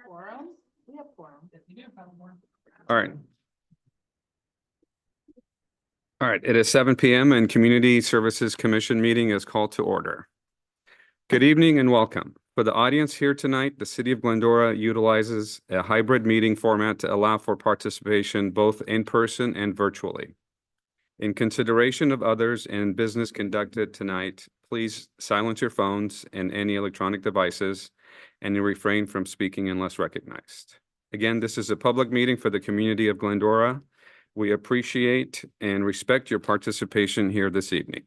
Quorum? We have quorum. All right. All right, it is 7 p.m. and Community Services Commission meeting is called to order. Good evening and welcome. For the audience here tonight, the City of Glendora utilizes a hybrid meeting format to allow for participation both in person and virtually. In consideration of others and business conducted tonight, please silence your phones and any electronic devices and refrain from speaking unless recognized. Again, this is a public meeting for the community of Glendora. We appreciate and respect your participation here this evening.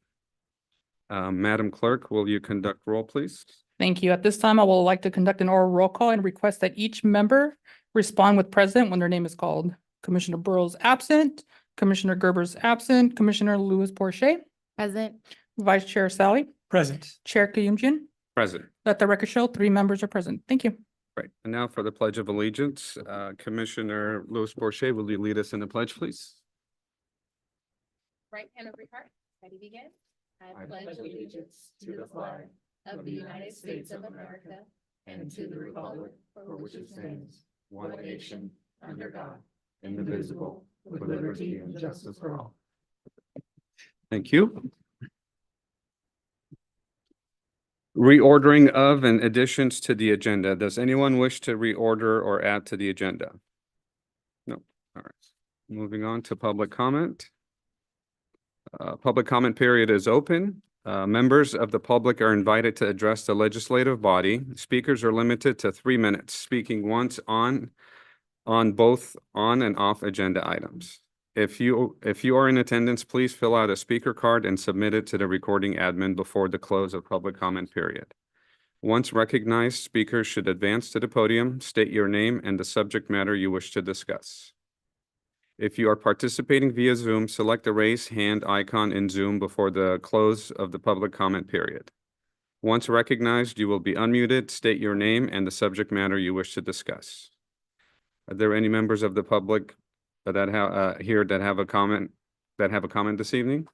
Madam Clerk, will you conduct roll, please? Thank you. At this time, I would like to conduct an oral roll call and request that each member respond with present when their name is called. Commissioner Burrows absent, Commissioner Gerber's absent, Commissioner Louis Porcher, Present. Vice Chair Sally, Present. Chair Kayumjian. Present. Let the record show 3 members are present. Thank you. Right, and now for the Pledge of Allegiance, Commissioner Louis Porcher, will you lead us in the pledge, please? Right hand over your heart. Ready, begin. I pledge allegiance to the flag of the United States of America and to the republic for which it stands, one nation, under God, indivisible, with liberty and justice for all. Thank you. Reordering of and additions to the agenda. Does anyone wish to reorder or add to the agenda? No. All right. Moving on to public comment. Public comment period is open. Members of the public are invited to address the legislative body. Speakers are limited to 3 minutes, speaking once on both on and off agenda items. If you are in attendance, please fill out a speaker card and submit it to the recording admin before the close of public comment period. Once recognized, speakers should advance to the podium, state your name and the subject matter you wish to discuss. If you are participating via Zoom, select the raise hand icon in Zoom before the close of the public comment period. Once recognized, you will be unmuted, state your name and the subject matter you wish to discuss. Are there any members of the public that have here that have a comment this evening?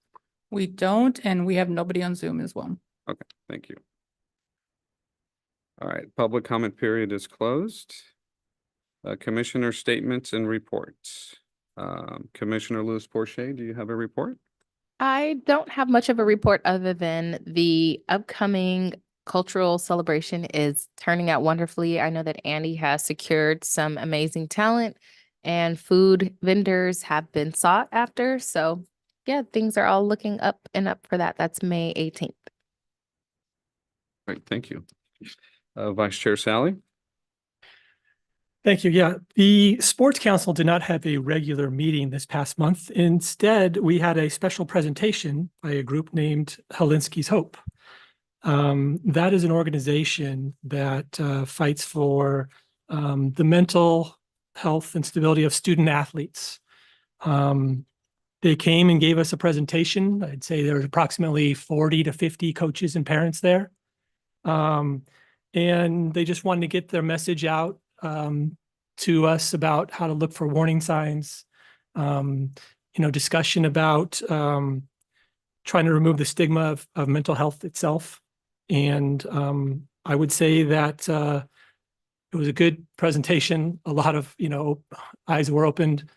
We don't, and we have nobody on Zoom as well. Okay, thank you. All right, public comment period is closed. Commissioner statements and reports. Commissioner Louis Porcher, do you have a report? I don't have much of a report other than the upcoming cultural celebration is turning out wonderfully. I know that Andy has secured some amazing talent and food vendors have been sought after. So yeah, things are all looking up and up for that. That's May 18th. Great, thank you. Vice Chair Sally? Thank you. Yeah, the Sports Council did not have a regular meeting this past month. Instead, we had a special presentation by a group named Helinski's Hope. That is an organization that fights for the mental health and stability of student athletes. They came and gave us a presentation. I'd say there was approximately 40 to 50 coaches and parents there. And they just wanted to get their message out to us about how to look for warning signs, discussion about trying to remove the stigma of mental health itself. And I would say that it was a good presentation. A lot of, eyes were opened.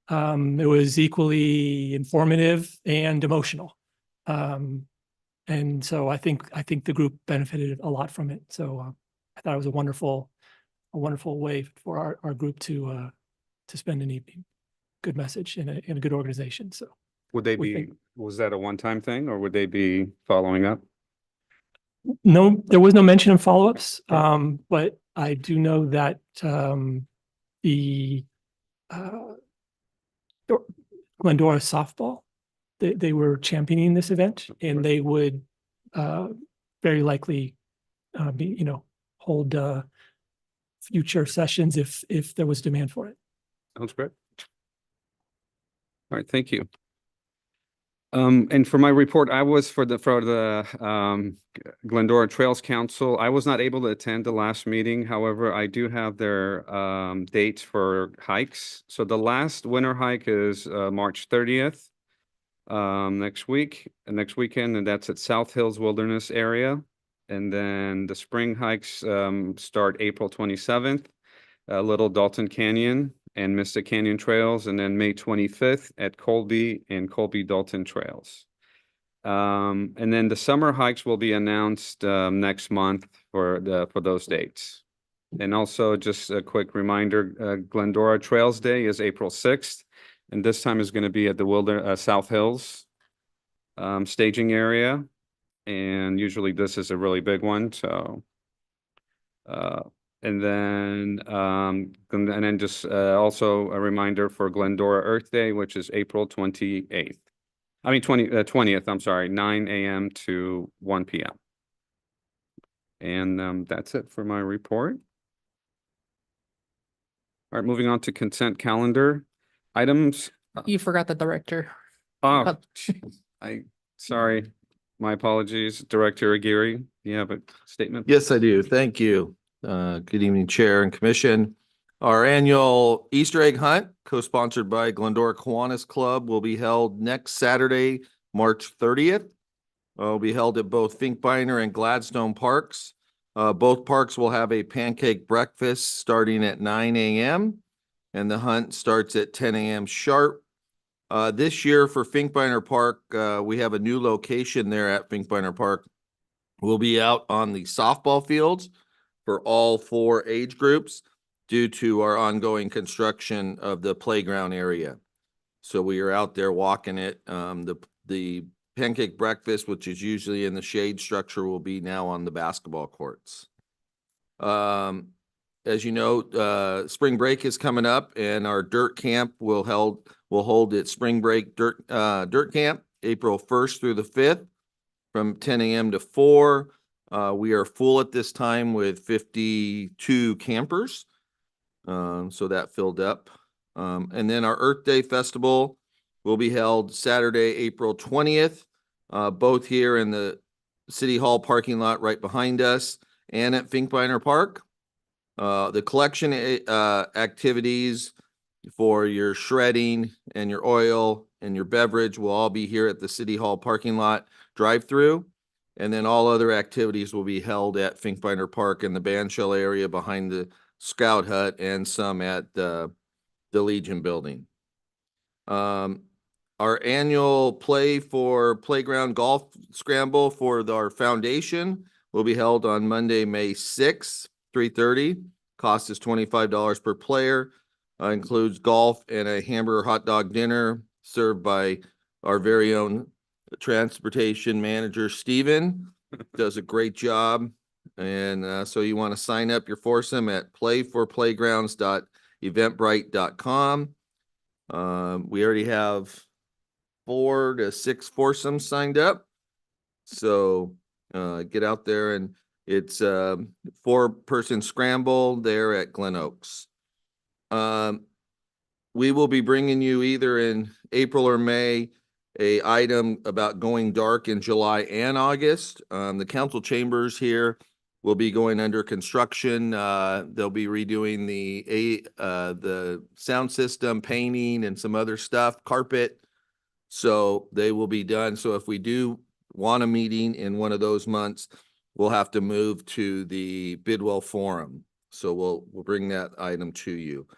It was equally informative and emotional. And so I think the group benefited a lot from it. So I thought it was a wonderful way for our group to spend an evening. Good message in a good organization. So Would they be, was that a one-time thing or would they be following up? no, there was no mention of follow-ups. But I do know that the Glendora softball, they were championing this event and they would very likely hold future sessions if there was demand for it. Sounds great. All right, thank you. And for my report, I was for the Glendora Trails Council. I was not able to attend the last meeting. However, I do have their dates for hikes. So the last winter hike is March 30th next weekend, and that's at South Hills Wilderness area. And then the spring hikes start April 27th. Little Dalton Canyon and Mystic Canyon Trails, and then May 25th at Colby and Colby Dalton Trails. And then the summer hikes will be announced next month for those dates. And also just a quick reminder, Glendora Trails Day is April 6th, and this time is going to be at the South Hills staging area. And usually this is a really big one, so and then just also a reminder for Glendora Earth Day, which is April 28th. I mean 20th, I'm sorry, 9 a.m. to 1 p.m. And that's it for my report. All right, moving on to consent calendar items. You forgot the director. Oh, sorry, my apologies. Director Aguirre, you have a statement? Yes, I do. Thank you. Good evening, Chair and Commission. Our annual Easter egg hunt, co-sponsored by Glendora Kiwanis Club, will be held next Saturday, March 30th. Will be held at both Finkbeiner and Gladstone Parks. Both parks will have a pancake breakfast starting at 9 a.m. and the hunt starts at 10 a.m. sharp. This year for Finkbeiner Park, we have a new location there at Finkbeiner Park. We'll be out on the softball fields for all 4 age groups due to our ongoing construction of the playground area. So we are out there walking it. The pancake breakfast, which is usually in the shade structure, will be now on the basketball courts. As you know, spring break is coming up, and our dirt camp will hold its spring break dirt camp April 1st through the 5th from 10 a.m. to 4. We are full at this time with 52 campers, so that filled up. And then our Earth Day Festival will be held Saturday, April 20th, both here in the City Hall parking lot right behind us and at Finkbeiner Park. The collection activities for your shredding and your oil and your beverage will all be here at the City Hall parking lot drive-through. And then all other activities will be held at Finkbeiner Park in the bandshell area behind the Scout Hut and some at the Legion building. Our annual playground golf scramble for our foundation will be held on Monday, May 6th, 3:30. Cost is $25 per player. Includes golf and a hamburger hot dog dinner served by our very own transportation manager, Steven. Does a great job. And so you want to sign up your foursome at playforplaygrounds.eventbrite.com. We already have 4 to 6 foursomes signed up. So get out there, and it's a 4-person scramble there at Glen Oaks. We will be bringing you either in April or May a item about going dark in July and August. The council chambers here will be going under construction. They'll be redoing the sound system, painting, and some other stuff, carpet. So they will be done. So if we do want a meeting in one of those months, we'll have to move to the Bidwell Forum. So we'll bring that item to you.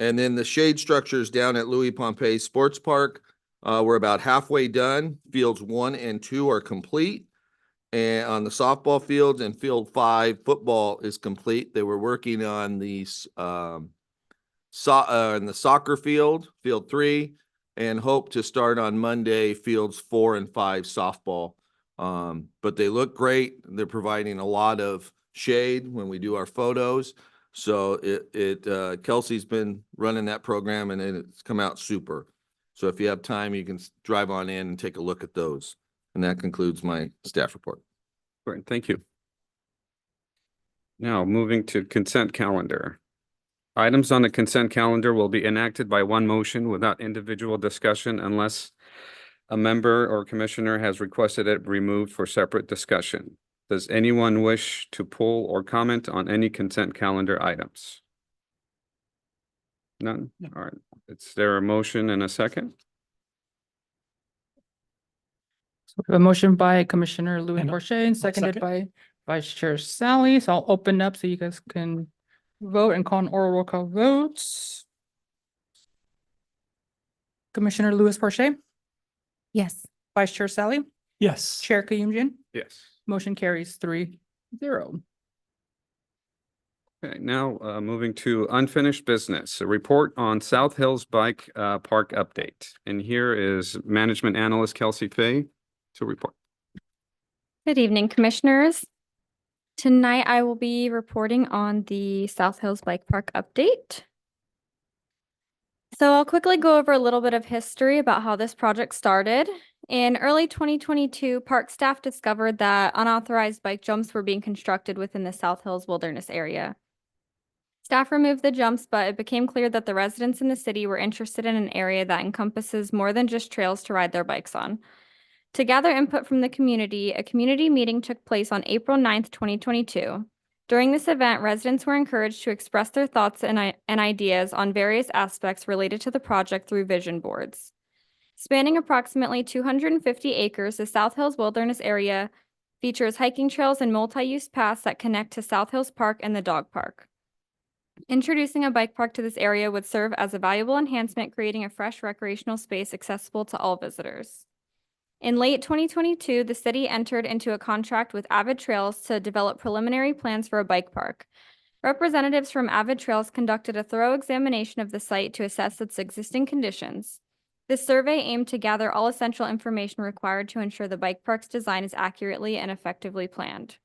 And then the shade structures down at Louis Pompey Sports Park, we're about halfway done. Fields 1 and 2 are complete. And on the softball fields, and field 5 football is complete. They were working on these in the soccer field 3, and hope to start on Monday fields 4 and 5 softball. But they look great. They're providing a lot of shade when we do our photos. So Kelsey's been running that program, and it's come out super. So if you have time, you can drive on in and take a look at those. And that concludes my staff report. Great, thank you. Now, moving to consent calendar. Items on the consent calendar will be enacted by one motion without individual discussion unless a member or commissioner has requested it removed for separate discussion. Does anyone wish to pull or comment on any consent calendar items? None? No. All right. Is there a motion and a second? So we have a motion by Commissioner Louis And Porcher and seconded second. by Vice Chair Sally. So I'll open up so you guys can vote and call an oral roll call votes. Commissioner Lewis Porche, Yes. Vice Chair Sally, Yes. Chair Kayumjian, Yes. motion carries 3-0. Okay, now moving to unfinished business, a report on South Hills Bike Park update. And here is Management Analyst Kelsey Fay to report. Good evening, Commissioners. Tonight, I will be reporting on the South Hills Bike Park update. So I'll quickly go over a little bit of history about how this project started. In early 2022, park staff discovered that unauthorized bike jumps were being constructed within the South Hills Wilderness area. Staff removed the jumps, but it became clear that the residents in the city were interested in an area that encompasses more than just trails to ride their bikes on. To gather input from the community, a community meeting took place on April 9th, 2022. During this event, residents were encouraged to express their thoughts and ideas on various aspects related to the project through vision boards. Spanning approximately 250 acres, the South Hills Wilderness Area features hiking trails and multi-use paths that connect to South Hills Park and the dog park. Introducing a bike park to this area would serve as a valuable enhancement, creating a fresh recreational space accessible to all visitors. In late 2022, the city entered into a contract with Avid Trails to develop preliminary plans for a bike park. Representatives from Avid Trails conducted a thorough examination of the site to assess its existing conditions. This survey aimed to gather all essential information required to ensure the bike park's design is accurately and effectively planned.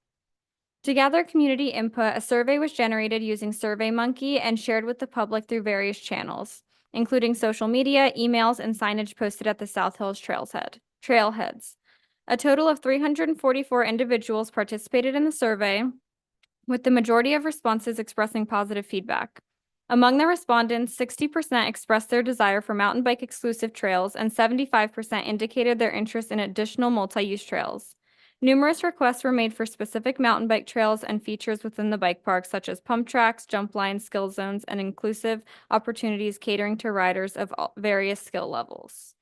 To gather community input, a survey was generated using SurveyMonkey and shared with the public through various channels, including social media, emails, and signage posted at the South Hills trailheads. A total of 344 individuals participated in the survey, with the majority of responses expressing positive feedback. Among the respondents, 60% expressed their desire for mountain bike exclusive trails, and 75% indicated their interest in additional multi-use trails. Numerous requests were made for specific mountain bike trails and features within the bike park, such as pump tracks, jump lines, skill zones, and inclusive opportunities catering to riders of various skill levels.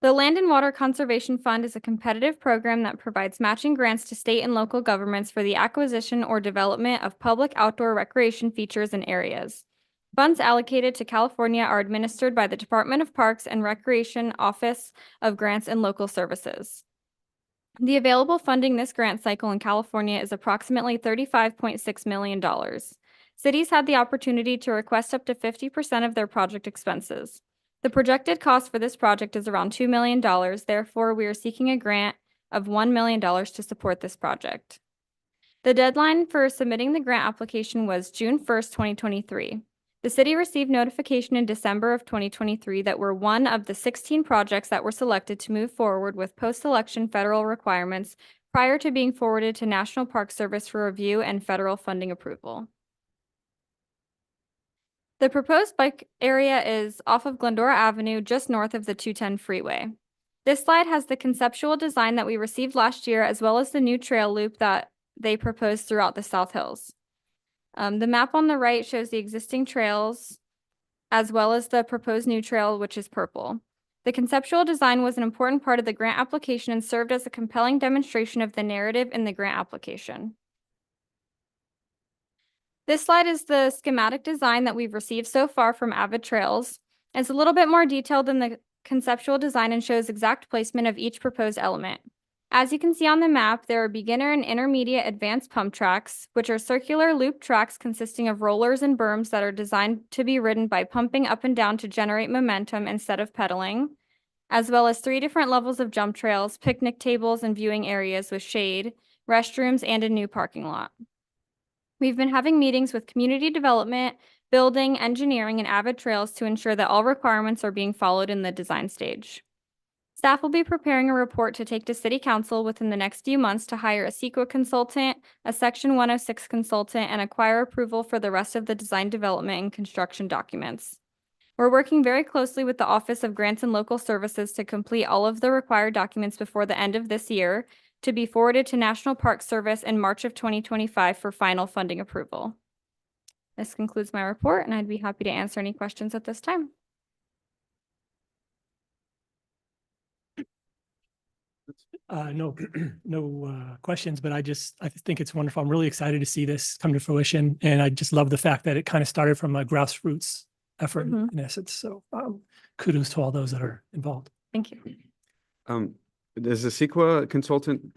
The Land and Water Conservation Fund is a competitive program that provides matching grants to state and local governments for the acquisition or development of public outdoor recreation features and areas. Funds allocated to California are administered by the Department of Parks and Recreation Office of Grants and Local Services. The available funding this grant cycle in California is approximately $35.6 million. Cities had the opportunity to request up to 50% of their project expenses. The projected cost for this project is around $2 million. Therefore, we are seeking a grant of $1 million to support this project. The deadline for submitting the grant application was June 1st, 2023. The city received notification in December of 2023 that we're one of the 16 projects that were selected to move forward with post-election federal requirements prior to being forwarded to National Park Service for review and federal funding approval. The proposed bike area is off of Glendora Avenue, just north of the 210 freeway. This slide has the conceptual design that we received last year, as well as the new trail loop that they proposed throughout the South Hills. The map on the right shows the existing trails, as well as the proposed new trail, which is purple. The conceptual design was an important part of the grant application and served as a compelling demonstration of the narrative in the grant application. This slide is the schematic design that we've received so far from Avid Trails. It's a little bit more detailed than the conceptual design and shows exact placement of each proposed element. As you can see on the map, there are beginner and intermediate advanced pump tracks, which are circular loop tracks consisting of rollers and berms that are designed to be ridden by pumping up and down to generate momentum instead of pedaling, as well as 3 different levels of jump trails, picnic tables, and viewing areas with shade, restrooms, and a new parking lot. We've been having meetings with community development, building, engineering, and Avid Trails to ensure that all requirements are being followed in the design stage. Staff will be preparing a report to take to City Council within the next few months to hire a CEQA consultant, a Section 106 consultant, and acquire approval for the rest of the design development and construction documents. We're working very closely with the Office of Grants and Local Services to complete all of the required documents before the end of this year to be forwarded to National Park Service in March of 2025 for final funding approval. This concludes my report, and I'd be happy to answer any questions at this time. No, no questions, but I think it's wonderful. I'm really excited to see this come to fruition. And I just love the fact that it kind of started from a grassroots effort Mhm. in essence. So kudos to all those that are involved. Thank you. Is the CEQA consultant,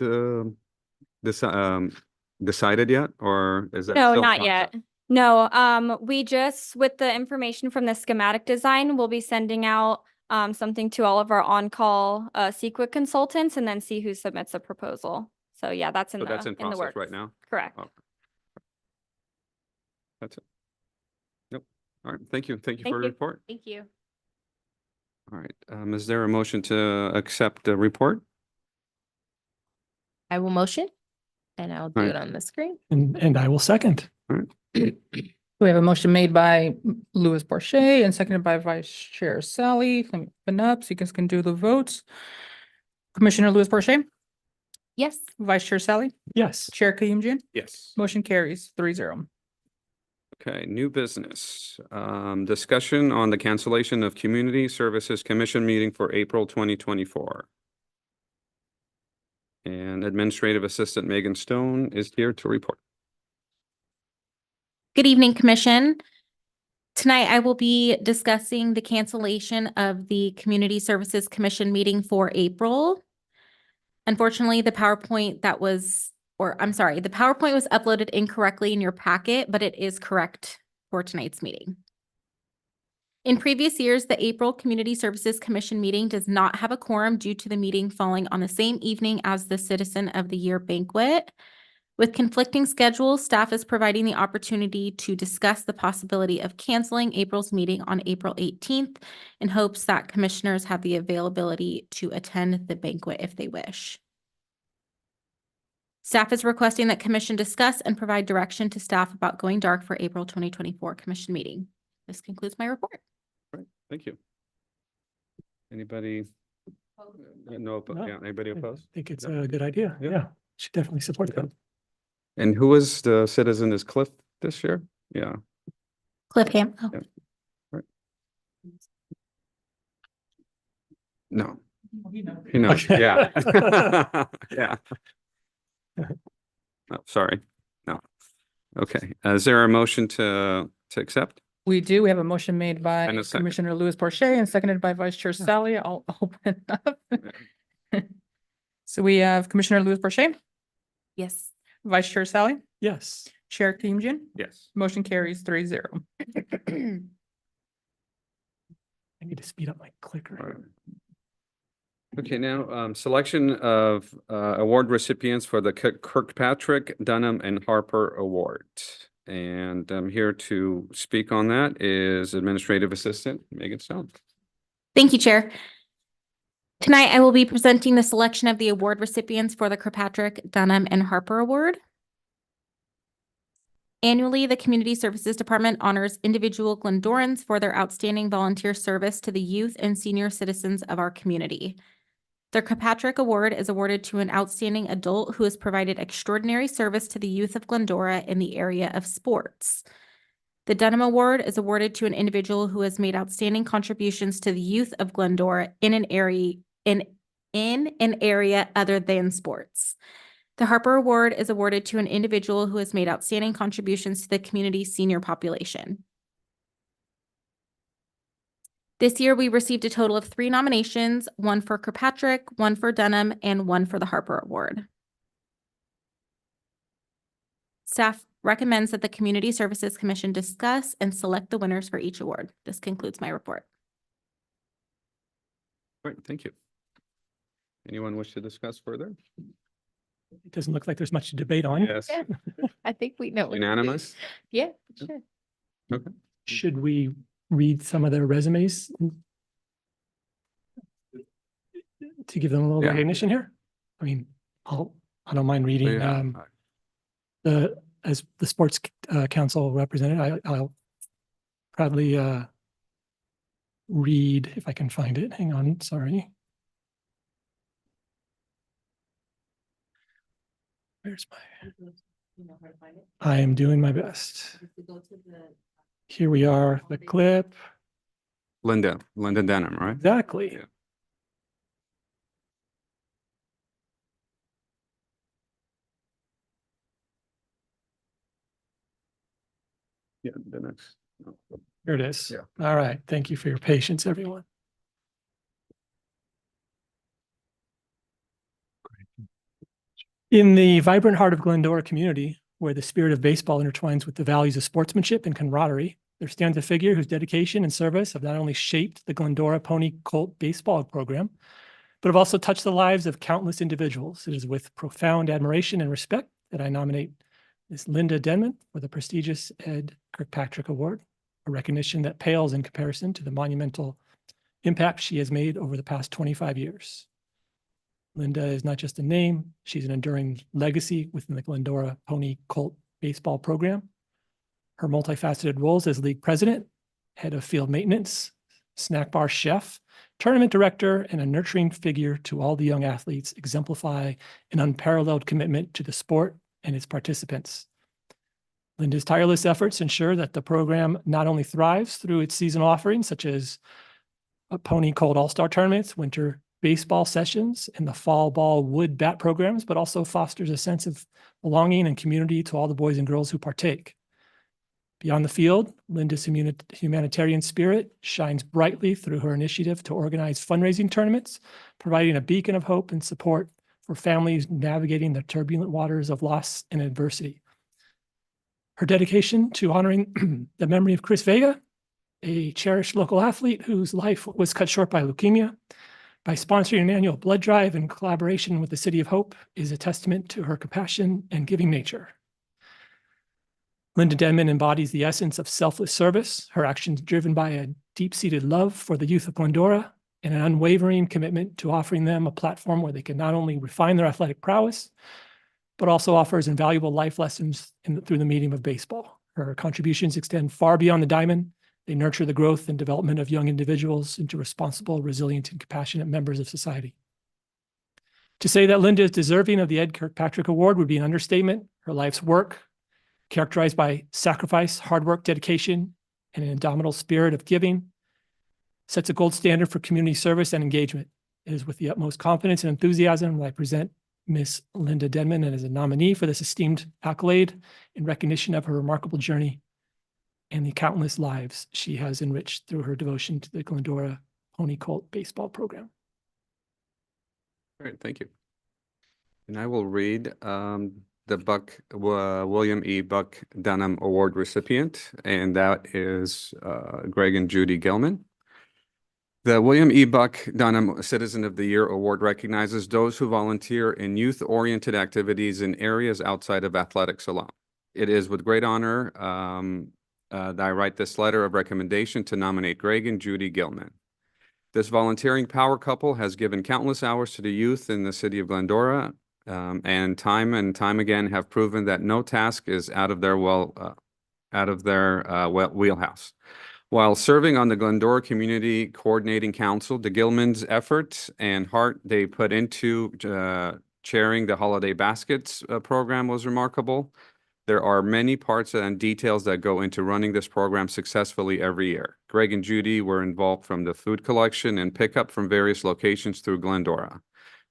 decided yet, or is that? No, still not process? yet. No, we just, with the information from the schematic design, we'll be sending out something to all of our on-call CEQA consultants and then see who submits a proposal. So yeah, that's So that's in the process works. right now? Correct. Okay. That's it. Yep. All right. Thank you. Thank you Thank for the you. report. Thank you. All right. Is there a motion to accept the report? I will motion and I'll do Right. it on the screen. And I will second. We have a motion made by Louis Porcher and seconded by Vice Chair Sally. Let me open up so you guys can do the votes. Commissioner Louis Porcher, Yes. Vice Chair Sally, Yes. Chair Kayumjian, Yes. motion carries 3-0. Okay, new business. Discussion on the cancellation of Community Services Commission meeting for April 2024. And Administrative Assistant Megan Stone is here to report. Good evening, Commission. Tonight, I will be discussing the cancellation of the Community Services Commission meeting for April. Unfortunately, the PowerPoint was uploaded incorrectly in your packet, but it is correct for tonight's meeting. In previous years, the April Community Services Commission meeting does not have a quorum due to the meeting falling on the same evening as the Citizen of the Year banquet. With conflicting schedules, staff is providing the opportunity to discuss the possibility of canceling April's meeting on April 18th in hopes that commissioners have the availability to attend the banquet if they wish. Staff is requesting that commission discuss and provide direction to staff about going dark for April 2024 commission meeting. This concludes my report. Right, thank you. Anybody? No, No. yeah, anybody I opposed? think it's No. a good idea. Yeah. Yeah. Should definitely support that. And who was the citizen? Is Cliff this year? Yeah. Cliff Ham. Yeah. No. He knows, Okay. yeah. Yeah. Oh, sorry. No. Okay, is there a motion to accept? We do. We have a motion made by And a second. Commissioner Louis Porcher and seconded by Vice Chair Sally. I'll open up. So we have Commissioner Louis Porcher, Yes. Vice Chair Sally, Yes. Chair Kayumjian, Yes. motion carries 3-0. I need to speed up my clicker. Okay, now, selection of award recipients for the Kirkpatrick, Dunham, and Harper Award. And here to speak on that is Administrative Assistant Megan Stone. Thank you, Chair. Tonight, I will be presenting the selection of the award recipients for the Kirkpatrick, Dunham, and Harper Award. Annually, the Community Services Department honors individual Glendorans for their outstanding volunteer service to the youth and senior citizens of our community. The Kirkpatrick Award is awarded to an outstanding adult who has provided extraordinary service to the youth of Glendora in the area of sports. The Dunham Award is awarded to an individual who has made outstanding contributions to the youth of Glendora in an area other than sports. The Harper Award is awarded to an individual who has made outstanding contributions to the community's senior population. This year, we received a total of 3 nominations, 1 for Kirkpatrick, 1 for Dunham, and 1 for the Harper Award. Staff recommends that the Community Services Commission discuss and select the winners for each award. This concludes my report. Great, thank you. Anyone wish to discuss further? It doesn't look like there's much to debate on. Yes, I think we know. unanimous? Yeah, sure. Should we read some of their resumes to give them a little Yeah. recognition here? I mean, I don't mind reading, Yeah. as the sports council representative, I'll proudly read if I can find it. Hang on, sorry. Where's my? I am doing my best. Here we are, the clip. Linda Dunham, right? Exactly. Yeah. Yeah, the next. Here it is. Yeah. All right. Thank you for your patience, everyone. In the vibrant heart of Glendora community, where the spirit of baseball intertwines with the values of sportsmanship and camaraderie, there stands a figure whose dedication and service have not only shaped the Glendora Pony Colt baseball program, but have also touched the lives of countless individuals. It is with profound admiration and respect that I nominate Ms. Linda Denman for the prestigious Ed Kirkpatrick Award, a recognition that pales in comparison to the monumental impact she has made over the past 25 years. Linda is not just a name, she's an enduring legacy within the Glendora Pony Colt baseball program. Her multifaceted roles as league president, head of field maintenance, snack bar chef, tournament director, and a nurturing figure to all the young athletes exemplify an unparalleled commitment to the sport and its participants. Linda's tireless efforts ensure that the program not only thrives through its seasonal offerings, such as Pony Colt All-Star tournaments, winter baseball sessions, and the fall ball wood bat programs, but also fosters a sense of belonging and community to all the boys and girls who partake. Beyond the field, Linda's humanitarian spirit shines brightly through her initiative to organize fundraising tournaments, providing a beacon of hope and support for families navigating the turbulent waters of loss and adversity. Her dedication to honoring the memory of Chris Vega, a cherished local athlete whose life was cut short by leukemia, by sponsoring an annual blood drive in collaboration with the City of Hope, is a testament to her compassion and giving nature. Linda Denman embodies the essence of selfless service, her actions driven by a deep-seated love for the youth of Glendora and an unwavering commitment to offering them a platform where they can not only refine their athletic prowess, but also offers invaluable life lessons through the medium of baseball. Her contributions extend far beyond the diamond. They nurture the growth and development of young individuals into responsible, resilient, and compassionate members of society. To say that Linda is deserving of the Ed Kirkpatrick Award would be an understatement. Her life's work, characterized by sacrifice, hard work, dedication, and an indomitable spirit of giving, sets a gold standard for community service and engagement. It is with the utmost confidence and enthusiasm that I present Ms. Linda Denman as a nominee for this esteemed accolade in recognition of her remarkable journey and the countless lives she has enriched through her devotion to the Glendora Pony Colt baseball program. Great, thank you. And I will read the William E. Buck Dunham Award recipient, and that is Greg and Judy Gilman. The William E. Buck Dunham Citizen of the Year Award recognizes those who volunteer in youth-oriented activities in areas outside of athletics alone. It is with great honor that I write this letter of recommendation to nominate Greg and Judy Gilman. This volunteering power couple has given countless hours to the youth in the city of Glendora, and time again have proven that no task is out of their wheelhouse. While serving on the Glendora Community Coordinating Council, the Gilmans' efforts and heart they put into chairing the Holiday Baskets program was remarkable. There are many parts and details that go into running this program successfully every year. Greg and Judy were involved from the food collection and pickup from various locations through Glendora,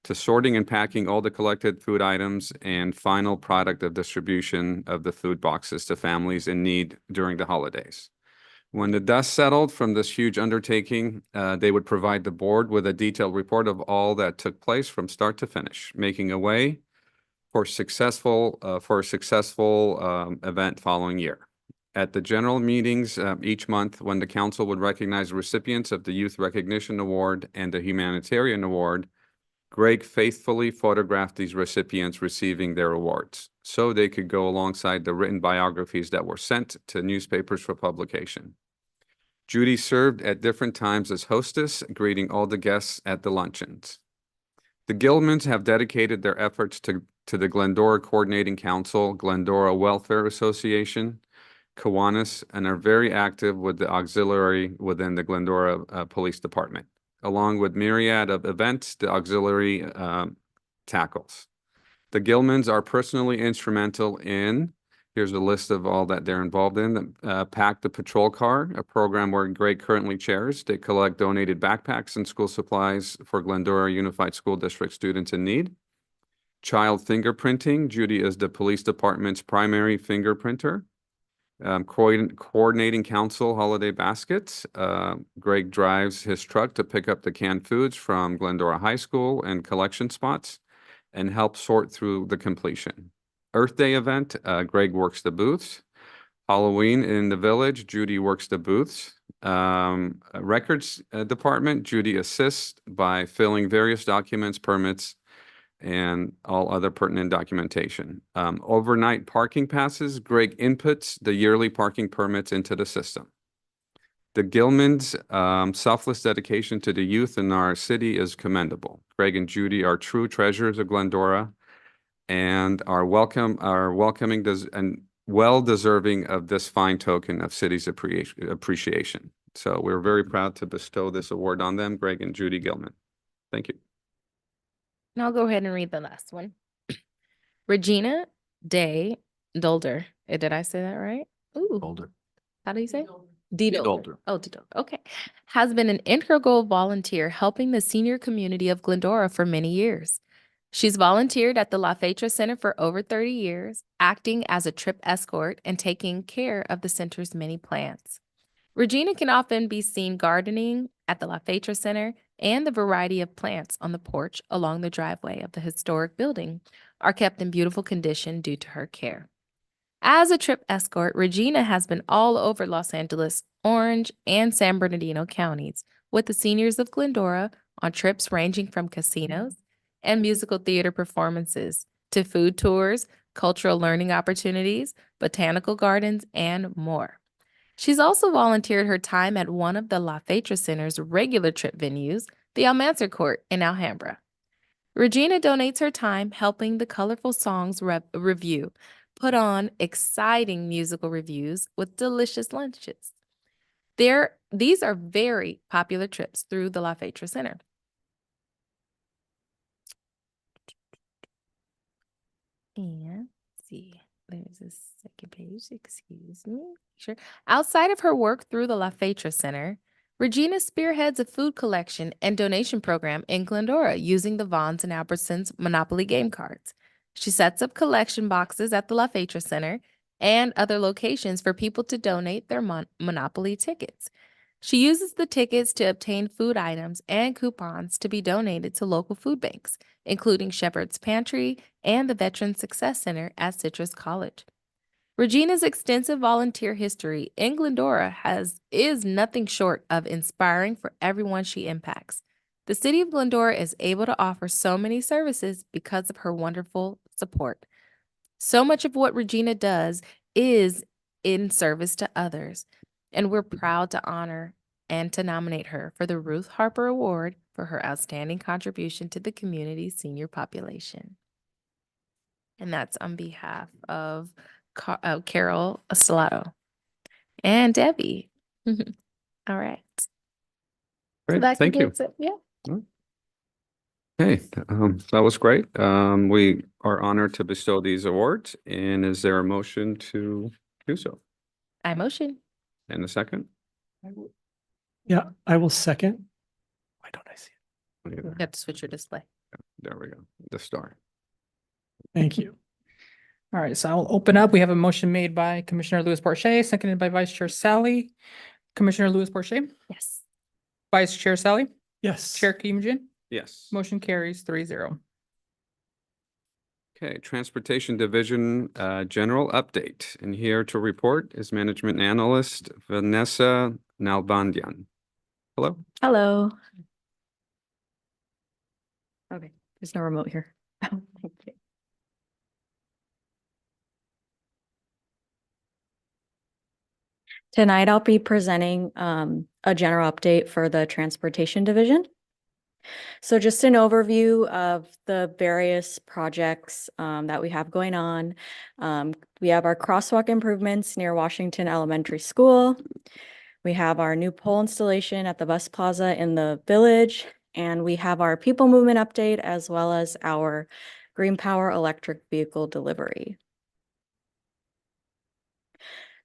to sorting and packing all the collected food items and final product of distribution of the food boxes to families in need during the holidays. When the dust settled from this huge undertaking, they would provide the board with a detailed report of all that took place from start to finish, making a way for a successful event following year. At the general meetings each month, when the council would recognize recipients of the Youth Recognition Award and the Humanitarian Award, Greg faithfully photographed these recipients receiving their awards, so they could go alongside the written biographies that were sent to newspapers for publication. Judy served at different times as hostess, greeting all the guests at the luncheons. The Gilmans have dedicated their efforts to the Glendora Coordinating Council, Glendora Welfare Association, Kiwanis, and are very active with the auxiliary within the Glendora Police Department, along with myriad of events the auxiliary tackles. The Gilmans are personally instrumental in, here's a list of all that they're involved in, Pack the Patrol Car, a program where Greg currently chairs. They collect donated backpacks and school supplies for Glendora Unified School District students in need. Child fingerprinting, Judy is the police department's primary fingerprinter. Coordinating council holiday baskets. Greg drives his truck to pick up the canned foods from Glendora High School and collection spots and help sort through the completion. Earth Day event, Greg works the booths. Halloween in the village, Judy works the booths. Records department, Judy assists by filling various documents, permits, and all other pertinent documentation. Overnight parking passes, Greg inputs the yearly parking permits into the system. The Gilman's selfless dedication to the youth in our city is commendable. Greg and Judy are true treasures of Glendora and are welcoming and well-deserving of this fine token of city's appreciation. So we're very proud to bestow this award on them, Greg and Judy Gilman. Thank you. And I'll go ahead and read the last one. Regina Day Dolder. Did I say that right? Ooh. Older. How do you say? D. Dolder. Dolder. Oh, D. Dolder. Okay. Has been an integral volunteer helping the senior community of Glendora for many years. She's volunteered at the La Fetra Center for over 30 years, acting as a trip escort and taking care of the center's many plants. Regina can often be seen gardening at the La Fetra Center, and the variety of plants on the porch along the driveway of the historic building are kept in beautiful condition due to her care. As a trip escort, Regina has been all over Los Angeles, Orange, and San Bernardino counties with the seniors of Glendora on trips ranging from casinos and musical theater performances to food tours, cultural learning opportunities, botanical gardens, and more. She's also volunteered her time at one of the La Fetra Center's regular trip venues, the Almanzar Court in Alhambra. Regina donates her time helping the Colorful Songs Review put on exciting musical reviews with delicious lunches. These are very popular trips through the La Fetra Center. And let's see, there's a second page, excuse me. Sure. Outside of her work through the La Fetra Center, Regina spearheads a food collection and donation program in Glendora using the Vons and Albertsons Monopoly game cards. She sets up collection boxes at the La Fetra Center and other locations for people to donate their Monopoly tickets. She uses the tickets to obtain food items and coupons to be donated to local food banks, including Shepherd's Pantry and the Veteran Success Center at Citrus College. Regina's extensive volunteer history in Glendora is nothing short of inspiring for everyone she impacts. The city of Glendora is able to offer so many services because of her wonderful support. So much of what Regina does is in service to others, and we're proud to honor and to nominate her for the Ruth Harper Award for her outstanding contribution to the community's senior population. And that's on behalf of Carol Stellato and Debbie. All right. Great, that thank you. concludes it. Yeah. Okay, that was great. We are honored to bestow these awards. And is there a motion to do so? I motion. And a second? Yeah, I will second. Why don't I see it? Neither. You have to switch your display. There we go, the star. Thank you. All right, so I'll open up. We have a motion made by Commissioner Louis Porcher, seconded by Vice Chair Sally. Commissioner Louis Porcher, Yes. Vice Chair Sally, Yes. Chair Keegan, Yes. motion carries 3-0. Okay, Transportation Division, general update. And here to report is Management Analyst Vanessa Nalbandian. Hello? Hello. Okay, there's no remote here. Okay. Tonight I'll be presenting a general update for the Transportation Division. So just an overview of the various projects that we have going on. We have our crosswalk improvements near Washington Elementary School. We have our new pole installation at the bus plaza in the village, and we have our people movement update as well as our green power electric vehicle delivery.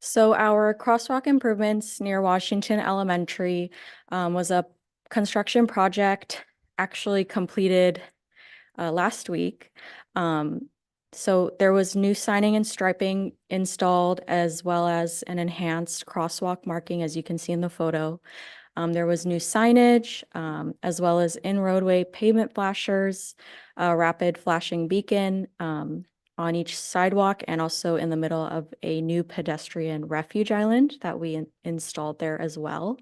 So our crosswalk improvements near Washington Elementary was a construction project actually completed last week. So there was new signing and striping installed as well as an enhanced crosswalk marking, as you can see in the photo. There was new signage, as well as in-roadway pavement flashers, a rapid flashing beacon, on each sidewalk and also in the middle of a new pedestrian refuge island that we installed there as well.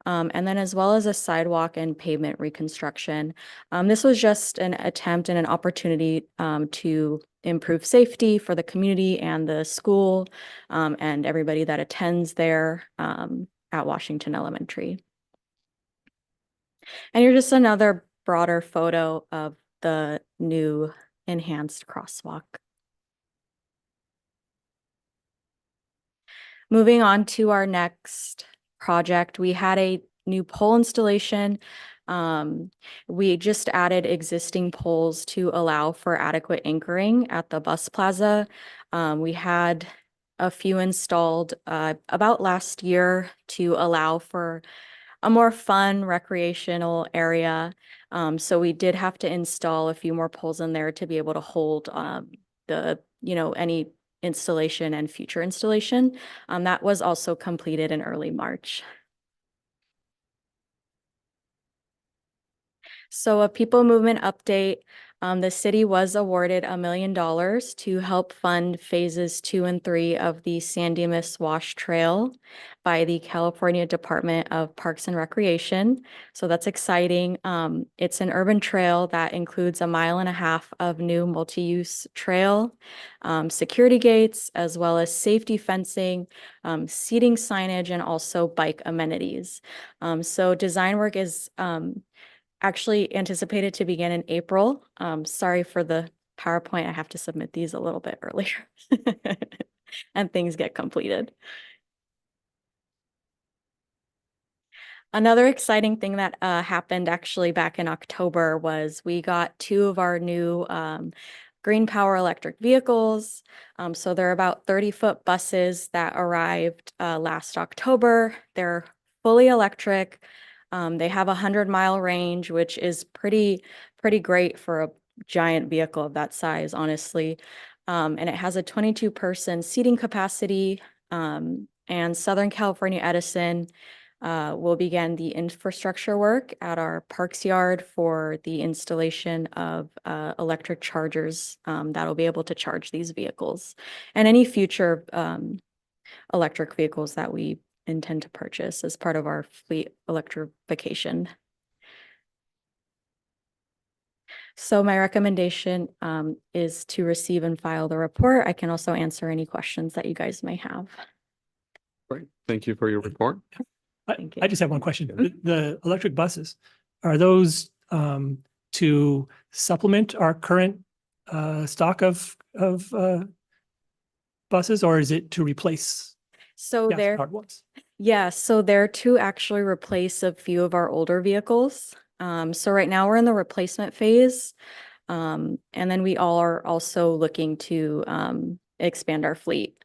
And then as well as a sidewalk and pavement reconstruction. This was just an attempt and an opportunity to improve safety for the community and the school and everybody that attends there at Washington Elementary. And here's just another broader photo of the new enhanced crosswalk. Moving on to our next project, we had a new pole installation. We just added existing poles to allow for adequate anchoring at the bus plaza. We had a few installed about last year to allow for a more fun recreational area. So we did have to install a few more poles in there to be able to hold any installation and future installation. That was also completed in early March. So a people movement update. The city was awarded $1 million to help fund phases 2 and 3 of the San Dimas Wash Trail by the California Department of Parks and Recreation. So that's exciting. It's an urban trail that includes 1.5 miles of new multi-use trail, security gates, as well as safety fencing, seating signage, and also bike amenities. So design work is actually anticipated to begin in April. Sorry for the PowerPoint. I have to submit these a little bit earlier and things get completed. Another exciting thing that happened actually back in October was we got 2 of our new Green Power electric vehicles. So they're about 30-foot buses that arrived last October. They're fully electric. They have a 100-mile range, which is pretty great for a giant vehicle of that size, honestly. And it has a 22-person seating capacity. And Southern California Edison will begin the infrastructure work at our Parks Yard for the installation of electric chargers that'll be able to charge these vehicles and any future electric vehicles that we intend to purchase as part of our fleet electrification. So my recommendation is to receive and file the report. I can also answer any questions that you guys may have. Great. Thank you for your report. Thank you. I just have one question. The electric buses, are those to supplement our current stock of buses, or is it to replace So they're gas-powered ones? Yeah, so they're to actually replace a few of our older vehicles. So right now we're in the replacement phase. And then we all are also looking to expand our fleet,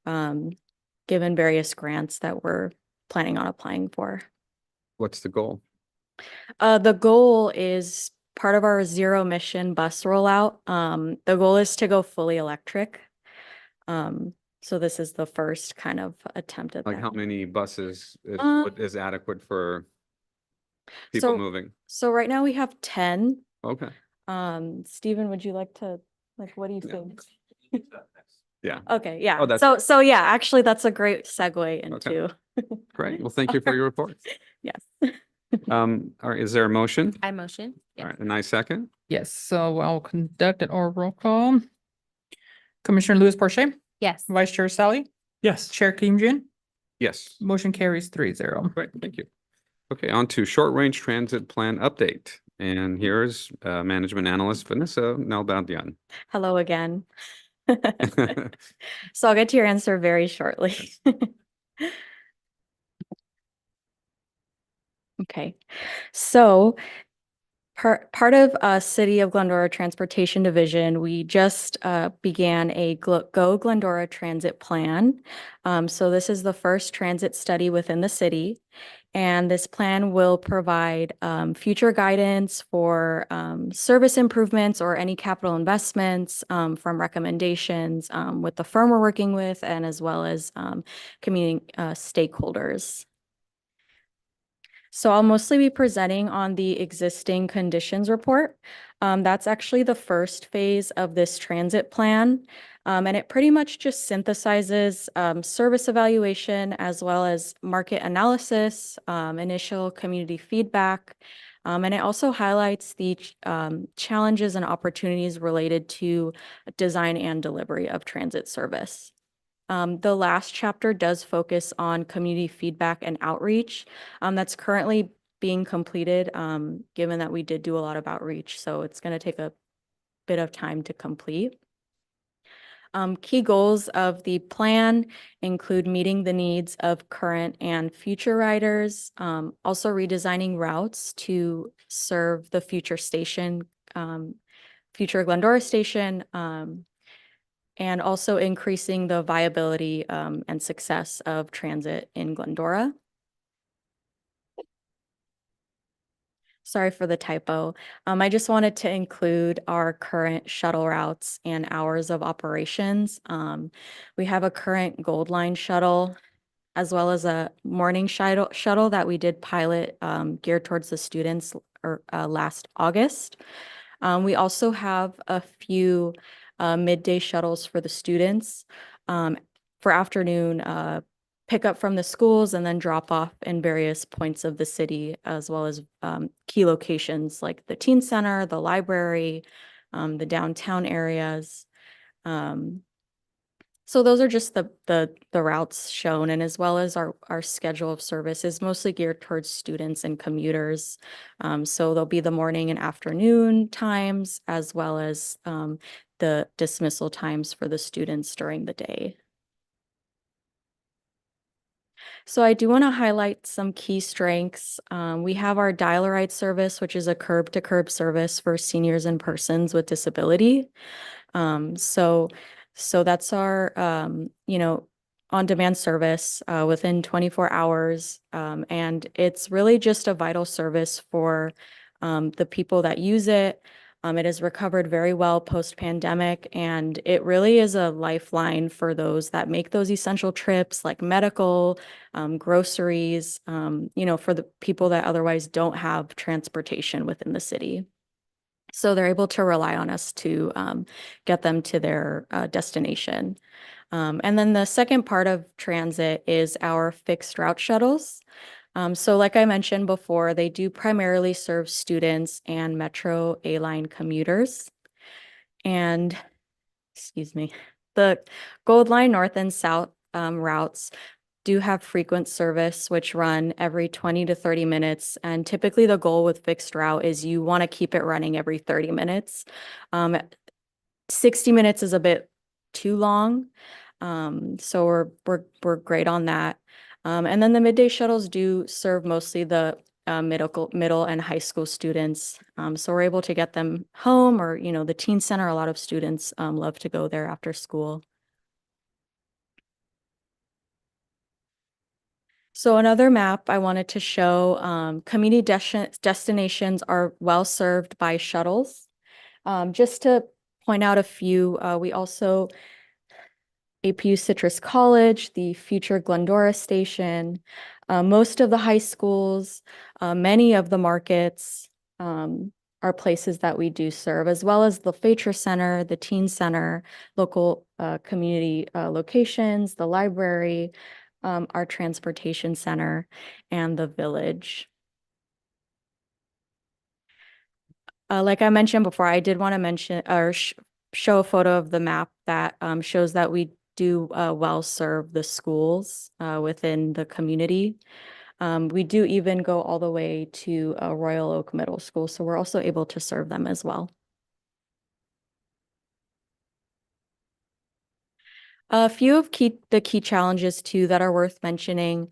given various grants that we're planning on applying for. What's the goal? The goal is part of our zero emission bus rollout. The goal is to go fully electric. So this is the first kind of attempt at Like that. how many buses is, Uh, is adequate for people so- moving? So right now we have 10. Okay. Stephen, would you like to, what do you Yeah. think? Yeah. Okay, yeah. Oh, that's- So yeah, actually, that's a great segue into, Great. Well, thank you for your report. yes. All right. Is there a motion? I motion. All right. And I second. Yes, so I'll conduct an oral roll call. Commissioner Louis Porche, Yes. Vice Chair Sally, Yes. Chair Kim Jun, Yes. motion carries 3-0. Great. Thank you. Okay. On to short range transit plan update. And here's management analyst Vanessa Nalbandian. Hello again. So I'll get to your answer very shortly. Okay, so part of City of Glendora Transportation Division, we just began a Go Glendora Transit Plan. So this is the first transit study within the city. And this plan will provide future guidance for service improvements or any capital investments from recommendations with the firm we're working with and as well as community stakeholders. So I'll mostly be presenting on the existing conditions report. That's actually the first phase of this transit plan. And it pretty much just synthesizes service evaluation as well as market analysis, initial community feedback. And it also highlights the challenges and opportunities related to design and delivery of transit service. The last chapter does focus on community feedback and outreach. That's currently being completed, given that we did do a lot of outreach. So it's going to take a bit of time to complete. Key goals of the plan include meeting the needs of current and future riders, also redesigning routes to serve the future station, future Glendora station, and also increasing the viability and success of transit in Glendora. Sorry for the typo. I just wanted to include our current shuttle routes and hours of operations. We have a current Gold Line shuttle as well as a morning shuttle that we did pilot geared towards the students last August. We also have a few midday shuttles for the students for afternoon pickup from the schools and then drop off in various points of the city, as well as key locations like the teen center, the library, the downtown areas. So those are just the routes shown, and as well as our schedule of service is mostly geared towards students and commuters. So there'll be the morning and afternoon times, as well as the dismissal times for the students during the day. So I do want to highlight some key strengths. We have our Dial-A-Ride service, which is a curb-to-curb service for seniors and persons with disability. So that's our, on-demand service within 24 hours. And it's really just a vital service for the people that use it. It has recovered very well post-pandemic, and it really is a lifeline for those that make those essential trips like medical, groceries, for the people that otherwise don't have transportation within the city. So they're able to rely on us to get them to their destination. And then the second part of transit is our fixed route shuttles. So like I mentioned before, they do primarily serve students and Metro A-Line commuters. And, the Gold Line North and South routes do have frequent service, which run every 20 to 30 minutes. And typically the goal with fixed route is you want to keep it running every 30 minutes. 60 minutes is a bit too long. So we're great on that. And then the midday shuttles do serve mostly the middle and high school students. So we're able to get them home, or, the teen center. A lot of students love to go there after school. So another map I wanted to show, community destinations are well served by shuttles. Just to point out a few, we also APU Citrus College, the future Glendora station, most of the high schools, many of the markets are places that we do serve, as well as the Fatra Center, the Teen Center, local community locations, the library, our transportation center, and the village. Like I mentioned before, I did want to mention or show a photo of the map that shows that we do well serve the schools within the community. We do even go all the way to Royal Oak Middle School, so we're also able to serve them as well. A few of the key challenges too that are worth mentioning.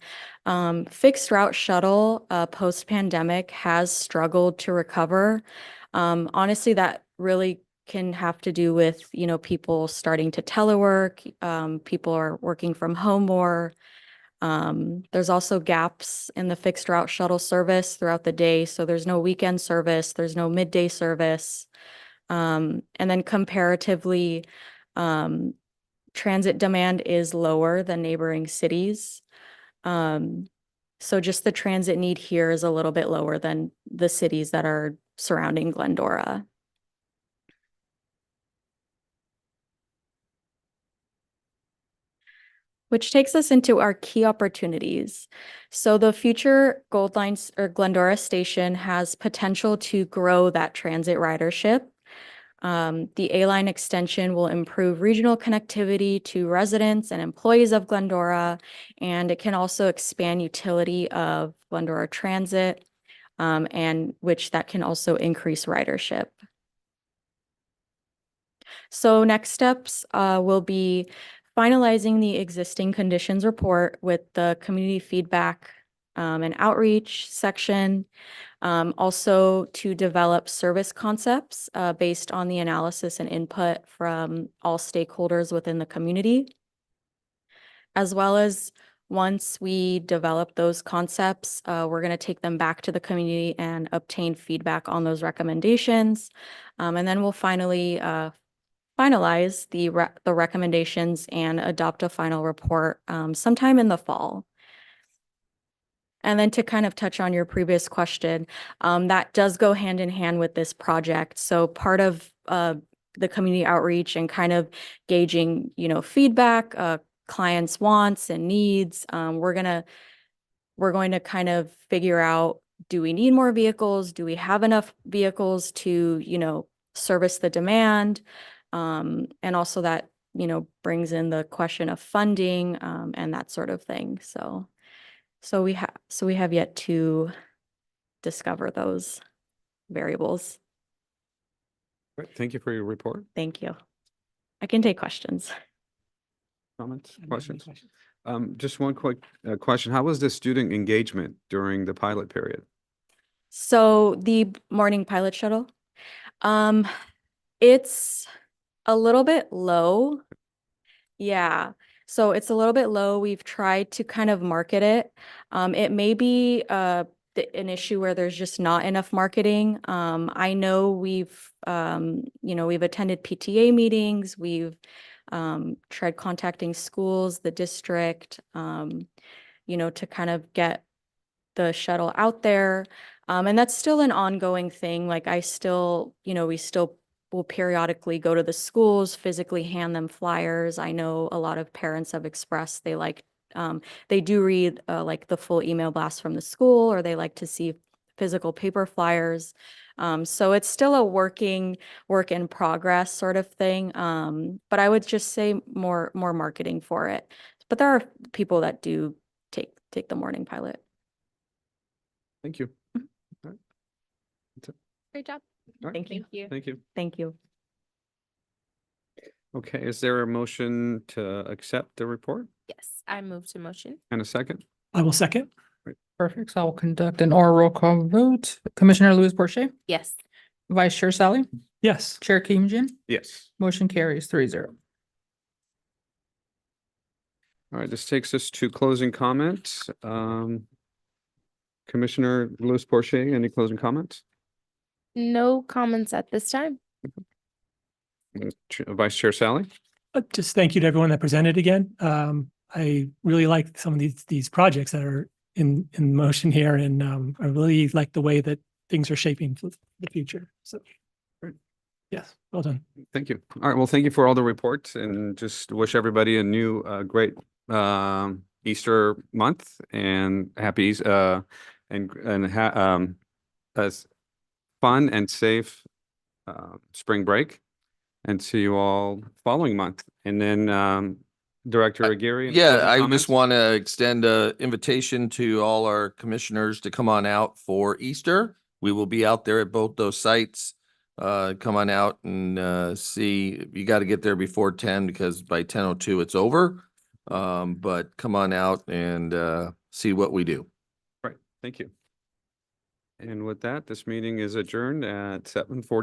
Fixed route shuttle post-pandemic has struggled to recover. Honestly, that really can have to do with, people starting to telework, people are working from home more. There's also gaps in the fixed route shuttle service throughout the day. So there's no weekend service, there's no midday service. And then comparatively, transit demand is lower than neighboring cities. So just the transit need here is a little bit lower than the cities that are surrounding Glendora. Which takes us into our key opportunities. So the future Gold Line or Glendora station has potential to grow that transit ridership. The A-Line extension will improve regional connectivity to residents and employees of Glendora, and it can also expand utility of Glendora Transit, and which that can also increase ridership. So next steps will be finalizing the existing conditions report with the community feedback and outreach section. Also to develop service concepts based on the analysis and input from all stakeholders within the community. As well as once we develop those concepts, we're going to take them back to the community and obtain feedback on those recommendations. And then we'll finally finalize the recommendations and adopt a final report sometime in the fall. And then to kind of touch on your previous question, that does go hand in hand with this project. So part of the community outreach and kind of gauging, feedback, clients' wants and needs, we're going to kind of figure out, do we need more vehicles? Do we have enough vehicles to, service the demand? And also that, brings in the question of funding and that sort of thing. So we have yet to discover those variables. Great. Thank you for your report. Thank you. I can take questions. Comments, questions? Just one quick question. How was the student engagement during the pilot period? So the morning pilot shuttle, it's a little bit low. Yeah. So it's a little bit low. We've tried to kind of market it. It may be an issue where there's just not enough marketing. I know we've attended PTA meetings. We've tried contacting schools, the district, to kind of get the shuttle out there. And that's still an ongoing thing. Like we still will periodically go to the schools, physically hand them flyers. I know a lot of parents have expressed they do read like the full email blast from the school, or they like to see physical paper flyers. So it's still a work in progress sort of thing. But I would just say more marketing for it. But there are people that do take the morning pilot. Thank you. Great job. All right. Thank you. Thank you. Thank you. Okay, is there a motion to accept the report Yes, I move to motion. and a second? I will second. Perfect. So I will conduct an oral roll call vote. Commissioner Louis Porcher, Yes. Vice Chair Sally, Yes. Chair Keegan, Yes. motion carries 3-0. All right, this takes us to closing comments. Commissioner Louis Porcher, any closing comments? No comments at this time. Vice Chair Sally? Just thank you to everyone that presented again. I really like some of these projects that are in motion here, and I really like the way that things are shaping for the future. So, Great. Yes, well done. Thank you. All right, well, thank you for all the reports, and just wish everybody a new great Easter month and happy as fun and safe spring break, and see you all following month. And then Director Aguirre. any Yeah, closing I comments? just want to extend an invitation to all our commissioners to come on out for Easter. We will be out there at both those sites. Come on out and see. You got to get there before 10 because by 10:02 it's over. But come on out and see what we do. Right, thank you. And with that, this meeting is adjourned at 7:40.